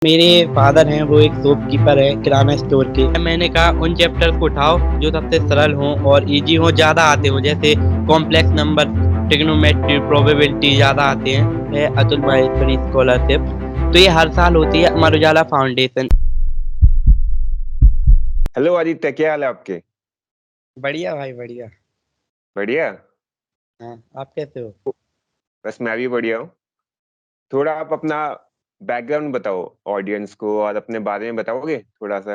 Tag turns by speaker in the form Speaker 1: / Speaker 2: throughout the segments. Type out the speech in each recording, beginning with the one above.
Speaker 1: मेरे फादर हैं वो एक शॉपकीपर है किराना स्टोर के। मैंने कहा उन चैप्टर्स को उठाओ जो सबसे सरल हों और ईजी हों, ज़्यादा आते हों, जैसे कॉम्प्लेक्स नंबर, ट्रिग्नोमेट्री, प्रोबेबिलिटी ज़्यादा आते हैं। है अतुल माहेश्वरी स्कॉलरशिप। तो ये हर साल होती है अमर उजाला फाउंडेशन।
Speaker 2: हेलो आदित्य, क्या हाल है आपके?
Speaker 1: बढ़िया भाई बढ़िया।
Speaker 2: बढ़िया।
Speaker 1: हाँ, आप कैसे हो?
Speaker 2: बस मैं भी बढ़िया हूँ। थोड़ा आप अपना बैकग्राउंड बताओ ऑडियंस को और अपने बारे में बताओगे थोड़ा सा।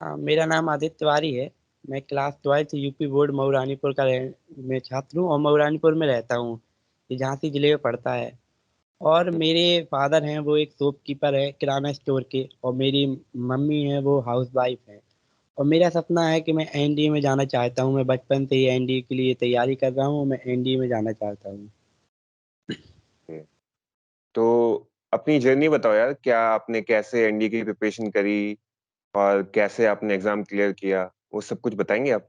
Speaker 1: हाँ, मेरा नाम आदित्य तिवारी है। मैं class 12th UP board Mauranipur का मैं छात्र हूँ और मऊरानीपुर में रहता हूँ। ये झांसी जिले में पड़ता है। और मेरे फादर हैं वो एक शॉपकीपर है किराना स्टोर के, और मेरी मम्मी है वो हाउस वाइफ है। और मेरा सपना है कि मैं एनडीए में जाना चाहता हूँ। मैं बचपन से ही एनडीए के लिए तैयारी कर रहा हूँ। मैं एनडीए में जाना चाहता हूँ।
Speaker 2: तो अपनी जर्नी बताओ यार, क्या आपने कैसे एनडीए की प्रिपरेशन करी और कैसे आपने एग्जाम क्लियर किया, वो सब कुछ बताएंगे आप?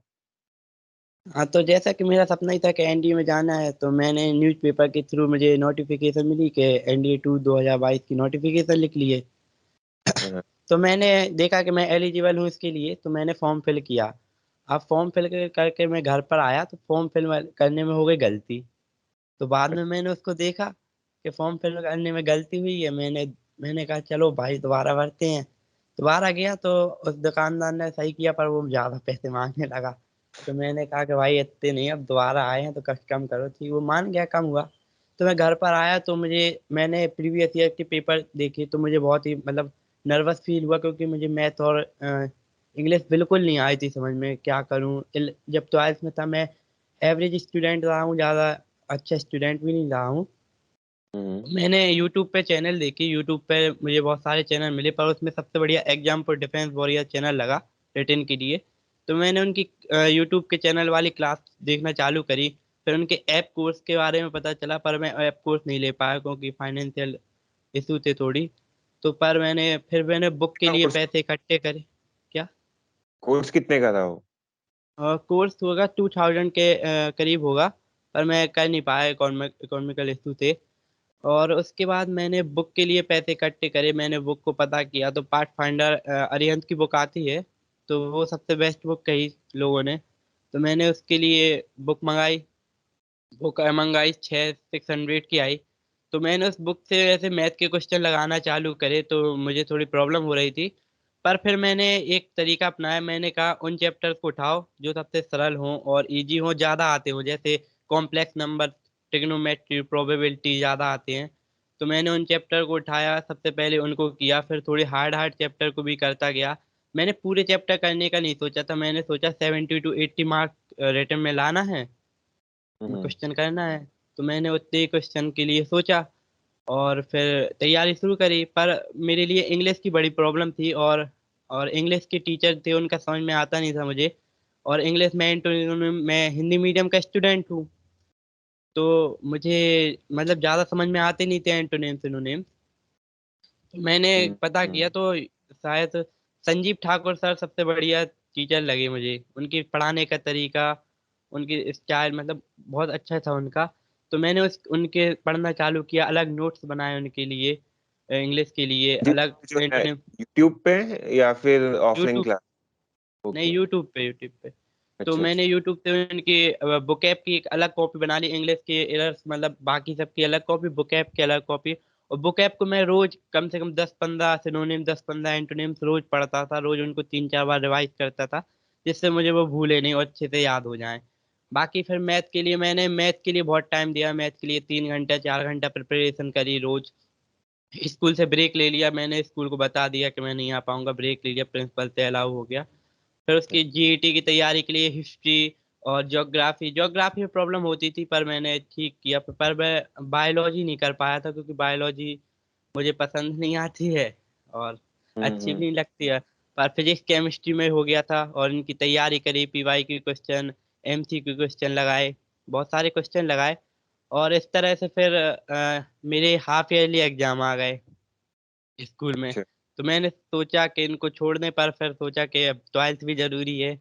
Speaker 1: हाँ, तो जैसा कि मेरा सपना ही था कि एनडीए में जाना है, तो मैंने न्यूज़पेपर के थ्रू मुझे नोटिफिकेशन मिली कि एनडीए 2 2022 की नोटिफिकेशन निकली है।
Speaker 2: हाँ।
Speaker 1: तो मैंने देखा कि मैं एलिजिबल हूँ इसके लिए, तो मैंने फॉर्म फिल किया। अब फॉर्म फिल करके मैं घर पर आया तो फॉर्म फिल करने में हो गई गलती। तो बाद में मैंने उसको देखा कि फॉर्म फिल करने में गलती हुई है। मैंने कहा चलो भाई दोबारा भरते हैं। दोबारा गया तो उस दुकानदार ने सही किया, पर वो ज़्यादा पैसे मांगने लगा। तो मैंने कहा कि भाई इतने नहीं, अब दोबारा आए हैं तो कुछ कम करो। ठीक, वो मान गया, कम हुआ। तो मैं घर पर आया तो मैंने प्रीवियस ईयर के पेपर देखे, तो मुझे बहुत ही मतलब नर्वस फील हुआ, क्योंकि मुझे मैथ और इंग्लिश बिल्कुल नहीं आई थी समझ में। क्या करूँ? जब 12th में था मैं एवरेज स्टूडेंट रहा हूँ, ज़्यादा अच्छा स्टूडेंट भी नहीं रहा हूँ।
Speaker 2: हम्म।
Speaker 1: मैंने यूट्यूब पे चैनल देखी। यूट्यूब पे मुझे बहुत सारे चैनल मिले, पर उसमें सबसे बढ़िया exam for defence warrior channel लगा रिटन के लिए। तो मैंने उनकी यूट्यूब के चैनल वाली क्लास देखना चालू करी। फिर उनके ऐप कोर्स के बारे में पता चला, पर मैं ऐप कोर्स नहीं ले पाया क्योंकि फाइनेंशियल इशू थे थोड़ी। तो पर मैंने बुक के
Speaker 2: कितना
Speaker 1: लिए
Speaker 2: कोर्स
Speaker 1: पैसे इकट्ठे करे। क्या?
Speaker 2: कोर्स कितने का था वो?
Speaker 1: कोर्स होगा 2000 के करीब होगा, पर मैं कर नहीं पाया, इकोनॉमिकल इशू थे। और उसके बाद मैंने बुक के लिए पैसे इकट्ठे करे। मैंने बुक को पता किया तो पाथ फाइंडर अरिहंत की बुक आती है, तो वो सबसे बेस्ट बुक कही लोगों ने। तो मैंने उसके लिए बुक मंगाई। बुक मंगाई 600 की आई। तो मैंने उस बुक से ऐसे मैथ के क्वेश्चन लगाना चालू करे, तो मुझे थोड़ी प्रॉब्लम हो रही थी। पर फिर मैंने एक तरीका अपनाया। मैंने कहा उन चैप्टर्स को उठाओ जो सबसे सरल हों और इजी हों, ज़्यादा आते हों, जैसे कॉम्प्लेक्स नंबर, ट्रिग्नोमेट्री, प्रोबेबिलिटी ज़्यादा आते हैं। तो मैंने उन चैप्टर को उठाया, सबसे पहले उनको किया, फिर थोड़े हार्ड हार्ड चैप्टर को भी करता गया। मैंने पूरे चैप्टर करने का नहीं सोचा था। मैंने सोचा 70 to 80 मार्क रिटन में लाना है,
Speaker 2: हम्म।
Speaker 1: क्वेश्चन करना है। तो मैंने उतने ही क्वेश्चन के लिए सोचा और फिर तैयारी शुरू करी। पर मेरे लिए इंग्लिश की बड़ी प्रॉब्लम थी, और इंग्लिश के टीचर थे, उनका समझ में आता नहीं था मुझे। और इंग्लिश मैं हिंदी मीडियम का स्टूडेंट हूँ, तो मुझे मतलब ज़्यादा समझ में आते नहीं थे एंटोनिम सिनोनिम। तो मैंने पता किया
Speaker 2: हम्म।
Speaker 1: तो शायद संजीव ठाकुर सर सबसे बढ़िया टीचर लगे मुझे। उनके पढ़ाने का तरीका, उनकी स्टाइल मतलब बहुत अच्छा था उनका। तो मैंने उस उनके पढ़ना चालू किया, अलग नोट्स बनाए उनके लिए, इंग्लिश के लिए
Speaker 2: जी,
Speaker 1: अलग
Speaker 2: जो है
Speaker 1: एंटोनिम।
Speaker 2: यूट्यूब पे या फिर ऑफलाइन
Speaker 1: यूट्यूब,
Speaker 2: क्लास?
Speaker 1: नहीं
Speaker 2: ओके।
Speaker 1: यूट्यूब पे। तो
Speaker 2: अच्छा अच्छा।
Speaker 1: मैंने यूट्यूब से उनकी बुकैप की एक अलग कॉपी बना ली, इंग्लिश के एरर्स मतलब बाकी सब की अलग कॉपी, बुकैप की अलग कॉपी। और बुकैप को मैं रोज कम से कम 10-15 सिनोनिम, 10-15 एंटोनिम्स रोज पढ़ता था। रोज उनको 3-4 बार रिवाइज करता था, जिससे मुझे वो भूले नहीं और अच्छे से याद हो जाएं। बाकी फिर मैथ के लिए बहुत टाइम दिया। मैथ के लिए 3 घंटा 4 घंटा प्रिपरेशन करी रोज। स्कूल से ब्रेक ले लिया। मैंने स्कूल को बता दिया कि मैं नहीं आ पाऊंगा, ब्रेक ले लिया, प्रिंसिपल से अलाउ हो गया। फिर उसकी जीईटी की तैयारी के लिए हिस्ट्री और ज्योग्राफी में प्रॉब्लम होती थी, पर मैंने ठीक किया। पर मैं बायोलॉजी नहीं कर पाया था, क्योंकि बायोलॉजी मुझे पसंद नहीं आती है और अच्छी भी
Speaker 2: हम्म।
Speaker 1: नहीं लगती है। पर फिजिक्स केमिस्ट्री में हो गया था, और इनकी तैयारी करी, पीवाई के क्वेश्चन, एमसीक्यू क्वेश्चन लगाए, बहुत सारे क्वेश्चन लगाए। और इस तरह से फिर मेरे हाफ ईयरली एग्जाम आ गए स्कूल में।
Speaker 2: अच्छा।
Speaker 1: तो मैंने सोचा कि इनको छोड़ने पर फिर सोचा कि अब 12th भी ज़रूरी है।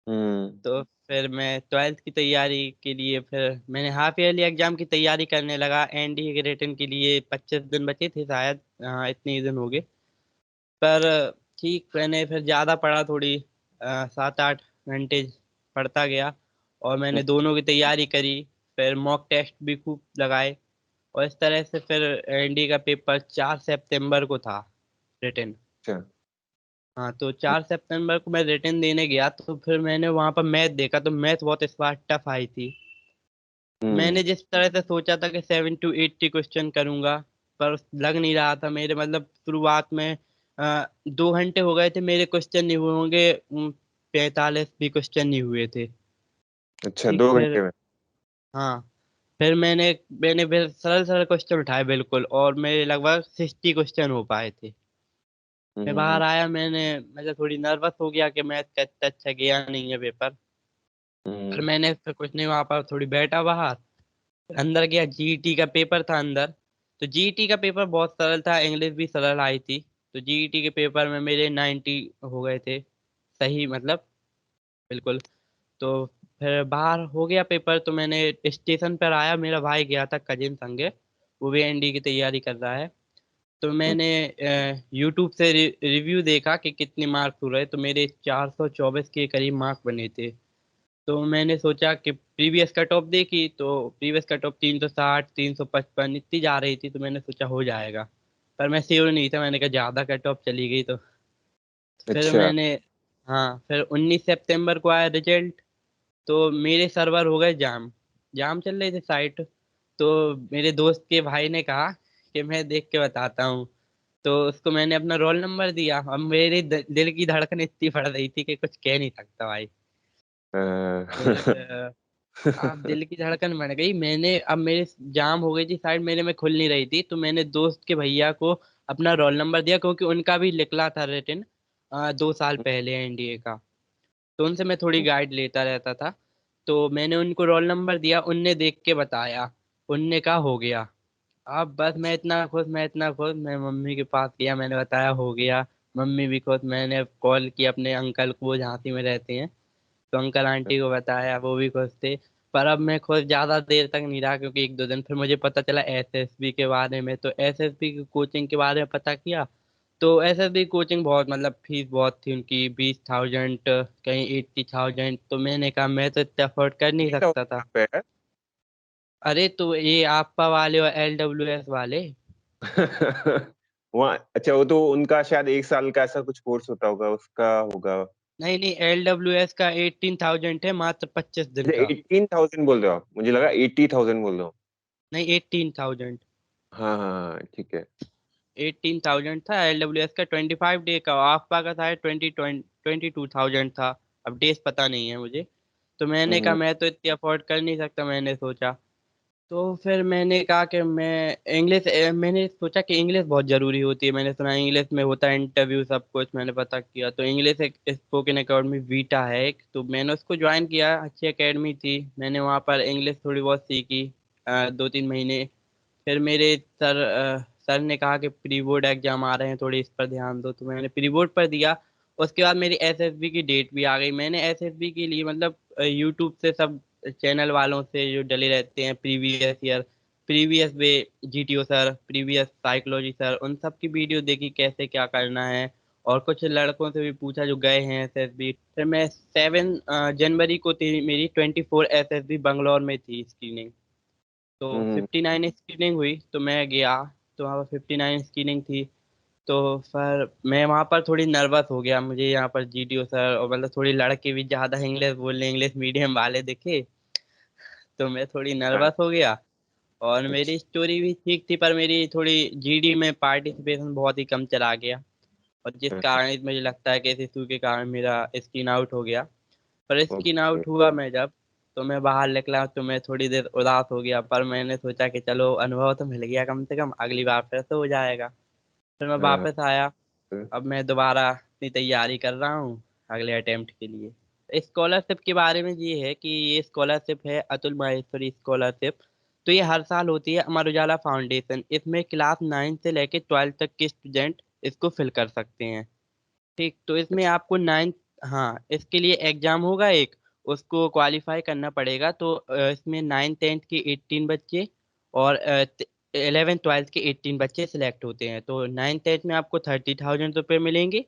Speaker 2: हम्म।
Speaker 1: तो फिर मैं 12th की तैयारी के लिए फिर मैंने हाफ ईयरली एग्जाम की तैयारी करने लगा। एनडीए के रिटन के लिए 25 दिन बचे थे शायद, हाँ, इतने ही दिन हो गए। पर ठीक, मैंने फिर ज़्यादा पढ़ा थोड़ी, 7-8 घंटे पढ़ता गया, और
Speaker 2: हुँ,
Speaker 1: मैंने दोनों की तैयारी करी। फिर मॉक टेस्ट भी खूब लगाए, और इस तरह से फिर एनडीए का पेपर 4 सितंबर को था, रिटन।
Speaker 2: अच्छा।
Speaker 1: हाँ, तो 4 सितंबर को मैं रिटन देने गया, तो फिर मैंने वहाँ पर मैथ देखा, तो मैथ बहुत इस बार टफ आई थी।
Speaker 2: हुँ,
Speaker 1: मैंने जिस तरह से सोचा था कि 7 to 80 क्वेश्चन करूंगा, पर लग नहीं रहा था मेरे, मतलब शुरुआत में 2 घंटे हो गए थे, मेरे क्वेश्चन नहीं हुए होंगे, 45 भी क्वेश्चन नहीं हुए थे।
Speaker 2: अच्छा
Speaker 1: ठीक,
Speaker 2: 2
Speaker 1: फिर
Speaker 2: घंटे में।
Speaker 1: हाँ, फिर मैंने मैंने फिर सरल सरल क्वेश्चन उठाए बिल्कुल, और मेरे लगभग 60 क्वेश्चन हो पाए थे।
Speaker 2: हुँ,
Speaker 1: मैं
Speaker 2: हुँ, हुँ,
Speaker 1: बाहर आया, मतलब थोड़ी नर्वस हो गया कि मैथ का इतना अच्छा गया नहीं है पेपर। पर
Speaker 2: हुँ,
Speaker 1: मैंने फिर कुछ नहीं, वहां पर थोड़ी बैठा बाहर, अंदर गया। जीईटी का पेपर था अंदर। तो जीईटी का पेपर बहुत सरल था, इंग्लिश भी सरल आई थी। तो जीईटी के पेपर में मेरे 90 हो गए थे, सही मतलब, बिल्कुल। तो फिर बाहर हो गया पेपर, तो मैंने स्टेशन पर आया, मेरा भाई गया था कजिन संगे, वो भी एनडी की तैयारी कर रहा है। तो
Speaker 2: हुँ,
Speaker 1: मैंने यूट्यूब से रिव्यू देखा कि कितने मार्क्स हो रहे, तो मेरे 424 के करीब मार्क बने थे। तो मैंने सोचा कि प्रीवियस कट ऑफ देखी, तो प्रीवियस कट ऑफ 360 355 इतनी जा रही थी, तो मैंने सोचा हो जाएगा। पर मैं श्योर नहीं था, मैंने कहा ज़्यादा कट ऑफ चली गई तो। फिर
Speaker 2: अच्छा।
Speaker 1: मैंने, हाँ, फिर 19 सितंबर को आया रिजल्ट। तो मेरे सर्वर हो गए जाम, जाम चल रहे थे साइट। तो मेरे दोस्त के भाई ने कहा कि मैं देख के बताता हूँ। तो उसको मैंने अपना रोल नंबर दिया। अब मेरे दिल की धड़कन इतनी बढ़ रही थी कि कुछ कह नहीं सकता भाई।
Speaker 2: अ,
Speaker 1: फिर अब दिल की धड़कन बढ़ गई। मैंने, अब मेरे जाम हो गई थी साइड, मेरे में खुल नहीं रही थी, तो मैंने दोस्त के भैया को अपना रोल नंबर दिया, क्योंकि उनका भी निकला था रिटन 2 साल पहले एनडीए का। तो उनसे मैं थोड़ी गाइड लेता रहता था। तो मैंने उनको रोल नंबर दिया, उनने देख के बताया, उनने कहा हो गया। अब बस मैं इतना खुश, मैं इतना खुश, मैं मम्मी के पास गया, मैंने बताया हो गया। मम्मी भी खुश, मैंने कॉल किया अपने अंकल को, वो झांसी में रहते हैं, तो अंकल आंटी को बताया, वो भी खुश थे। पर अब मैं खुद ज्यादा देर तक नहीं रहा, क्योंकि 1-2 दिन फिर मुझे पता चला एसएसबी के बारे में। तो एसएसबी की कोचिंग के बारे में पता किया। तो एसएसबी कोचिंग बहुत, मतलब फीस बहुत थी उनकी, 20,000, कहीं 80,000। तो मैंने कहा मैं तो इतना अफोर्ड कर नहीं सकता था।
Speaker 2: पे है।
Speaker 1: अरे, तो ये आपा वाले और LWS वाले।
Speaker 2: वहाँ अच्छा वो तो उनका शायद 1 साल का ऐसा कुछ कोर्स होता होगा, उसका होगा।
Speaker 1: नहीं नहीं, LWS का 18,000 है, मात्र 25 दिन
Speaker 2: अच्छा
Speaker 1: का।
Speaker 2: 18,000 बोल रहे हो आप? मुझे लगा 80,000 बोल रहे हो।
Speaker 1: नहीं, 18,000।
Speaker 2: हाँ, हाँ, हाँ, ठीक है।
Speaker 1: 18,000 था LWS का, 25 डे का। आपा का था 22,000 था। अब डेज पता नहीं है मुझे। तो
Speaker 2: हुँ,
Speaker 1: मैंने कहा
Speaker 2: हुँ,
Speaker 1: मैं तो इतनी अफोर्ड कर नहीं सकता, मैंने सोचा। तो फिर मैंने कहा कि मैं इंग्लिश, मैंने सोचा कि इंग्लिश बहुत ज़रूरी होती है, मैंने सुना इंग्लिश में होता है इंटरव्यू सब कुछ, मैंने पता किया। तो इंग्लिश एक स्पोकन अकेडमी वीटा है एक, तो मैंने उसको ज्वाइन किया। अच्छी अकेडमी थी, मैंने वहाँ पर इंग्लिश थोड़ी बहुत सीखी 2-3 महीने। फिर मेरे सर ने कहा कि प्री बोर्ड एग्जाम आ रहे हैं, थोड़ी इस पर ध्यान दो, तो मैंने प्री बोर्ड पर दिया। उसके बाद मेरी एसएसबी की डेट भी आ गई। मैंने एसएसबी के लिए, मतलब यूट्यूब से सब चैनल वालों से जो डले रहते हैं, प्रीवियस ईयर, प्रीवियस वे GTO sir, previous psychology sir, उन सब की वीडियो देखी कैसे क्या करना है। और कुछ लड़कों से भी पूछा जो गए हैं एसएसबी। फिर मैं 7 जनवरी को थी मेरी 24 एसएसबी बंगलौर में थी स्क्रीनिंग। तो
Speaker 2: हुँ,
Speaker 1: 59 स्क्रीनिंग हुई, तो मैं गया। तो वहाँ पर 59 स्क्रीनिंग थी। तो फिर मैं वहाँ पर थोड़ी नर्वस हो गया, मुझे यहाँ पर जीटीओ सर और मतलब थोड़ी लड़के भी ज़्यादा इंग्लिश बोल रहे, इंग्लिश मीडियम वाले दिखे, तो मैं थोड़ी
Speaker 2: हाँ,
Speaker 1: नर्वस हो गया। और
Speaker 2: अच्छा,
Speaker 1: मेरी स्टोरी भी ठीक थी, पर मेरी थोड़ी जीडी में पार्टिसिपेशन बहुत ही कम चला गया, और जिस
Speaker 2: हाँ,
Speaker 1: कारण मुझे लगता है कि इस इशू के कारण मेरा स्क्रीन आउट हो गया। पर स्क्रीन
Speaker 2: ओके।
Speaker 1: आउट हुआ मैं जब, तो मैं बाहर निकला, तो मैं थोड़ी देर उदास हो गया, पर मैंने सोचा कि चलो अनुभव तो मिल गया, कम से कम अगली बार फिर से हो जाएगा। फिर मैं
Speaker 2: हाँ,
Speaker 1: वापस आया।
Speaker 2: हाँ,
Speaker 1: अब मैं दोबारा अपनी तैयारी कर रहा हूँ अगले अटेम्प्ट के लिए। स्कॉलरशिप के बारे में ये है कि ये स्कॉलरशिप है अतुल माहेश्वरी स्कॉलरशिप। तो ये हर साल होती है, अमर उजाला फाउंडेशन, इसमें क्लास 9 से लेकर 12 तक के स्टूडेंट इसको फिल कर सकते हैं। ठीक, तो इसमें
Speaker 2: अच्छा,
Speaker 1: आपको 9, हाँ, इसके लिए एग्जाम होगा एक, उसको क्वालिफाई करना पड़ेगा। तो इसमें 9th 10th के 18 बच्चे, और 11th-12th के 18 बच्चे सिलेक्ट होते हैं, तो 9th-8th में आपको 30,000 रुपए मिलेंगे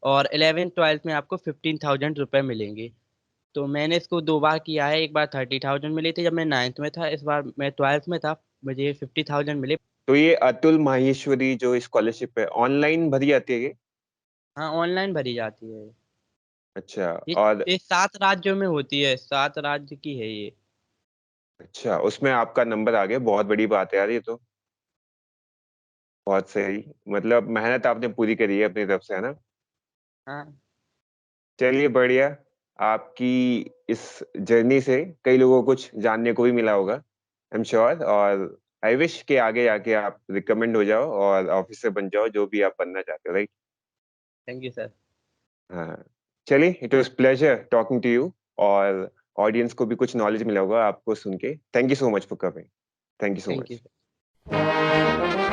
Speaker 1: और 11th-12th में आपको 15,000 रुपए मिलेंगे। तो मैंने इसको 2 बार किया है, एक बार 30,000 मिले थे जब मैं 9th में था, इस बार मैं 12th में था, मुझे 50,000 मिले।
Speaker 2: तो ये अतुल माहेश्वरी जो स्कॉलरशिप है, ऑनलाइन भरी जाती है ये?
Speaker 1: हाँ, ऑनलाइन भरी जाती है।
Speaker 2: अच्छा।
Speaker 1: ये
Speaker 2: और
Speaker 1: ये 7 राज्यों में होती है, 7 राज्य की है ये।
Speaker 2: अच्छा, उसमें आपका नंबर आ गया, बहुत बड़ी बात है यार ये तो। बहुत सही, मतलब मेहनत आपने पूरी करी है अपनी तरफ से, है ना?
Speaker 1: हाँ,
Speaker 2: चलिए बढ़िया, आपकी इस जर्नी से कई लोगों को कुछ जानने को भी मिला होगा, आई एम श्योर। और आई विश कि आगे जाके आप रिकमेंड हो जाओ और ऑफिसर बन जाओ, जो भी आप बनना चाहते हो, राइट?
Speaker 1: Thank you sir.
Speaker 2: हाँ, चलिए, it was pleasure talking to you. और ऑडियंस को भी कुछ नॉलेज मिला होगा आपको सुन के। Thank you so much for coming. Thank you so
Speaker 1: thank you
Speaker 2: much.
Speaker 1: Sir.